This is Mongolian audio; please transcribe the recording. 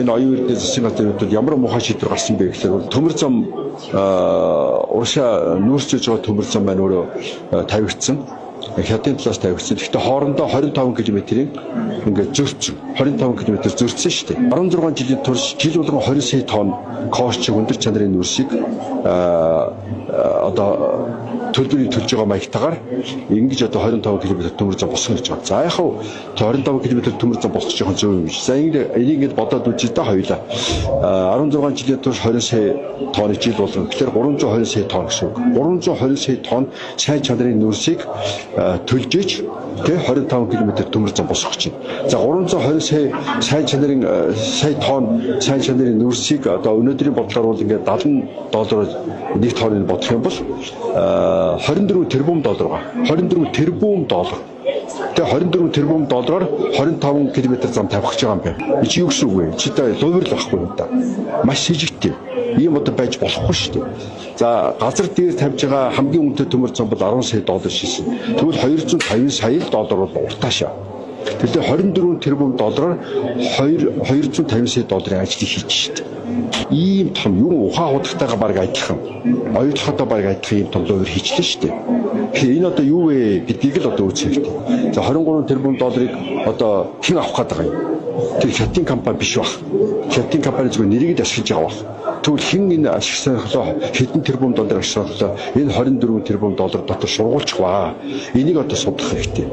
Энэ оюун эрдэнэ засгийн газрын хувьд ямар муухай шийдвэр гарсан бэ гэхээр төмөр зам уршаа нүүрсэж байгаа төмөр зам маань өөрөө тавигдсан. Хятадын талаас тавигдсан. Гэхдээ хоорондоо 25 км-ийн ингээд зөрчсөн. 25 км зөрчсөн шүү дээ. 16 жилийн турш жил болгон 20 сая тонн коосч өндөр чанарын нүүрсийг одоо төлбөрийг төлж байгаа маягтайгаар ингэж одоо 25 км төмөр зам босгоно гэж байна. За яг хав 25 км төмөр зам босгож байгаа зөв юм биш. За энийг бодоод үзье та хоёлаа. 16 жилийн турш 20 сая тонны жил болгон. Тэгэхээр 320 сая тонн гэсэн үг. 320 сая тонн сайн чанарын нүүрсийг төлж иж тэ 25 км төмөр зам босгож байна. За 320 сая сайн чанарын сая тонн сайн чанарын нүүрсийг одоо өнөөдрийн бодлоор бол ингээд $70 нэг тонныг бодох юм бол 24 тэрбум доллар ба 24 тэрбум доллар. Тэгээ 24 тэрбум доллараар 25 км зам тавих гэж байгаа юм байна. Чи юу гэсэн үг вэ? Чи та луврал байхгүй юм да. Маш сэжигтэй. Ийм одоо байж болохгүй шүү дээ. За газар дээр тавьж байгаа хамгийн үнэтэй төмөр зам бол $10 сая шийсэн. Тэгвэл $250 сая бол уртаашаа. Тэгэхээр 24 тэрбум доллараар $250 сая ажлыг хийж шít. Ийм том юм ухаан худагтайгаа баг адилхан. Оюутлахтай баг адилхан ийм том лувр хийчлээ шүү дээ. Тэгэхээр энэ одоо юу вэ гэдгийг л одоо үзэх хэрэгтэй. За 23 тэрбум долларыг одоо хэн авах гээд байгаа юм? Тэр хятадын компани биш баг. Хятадын компани зөвхөн нэрийг л ашиглаж байгаа баг. Тэгвэл хэн энэ ашиглахлаа хэдэн тэрбум доллар ашиглахлаа энэ 24 тэрбум доллар дотор сургуулчих ба. Энийг одоо судлах хэрэгтэй.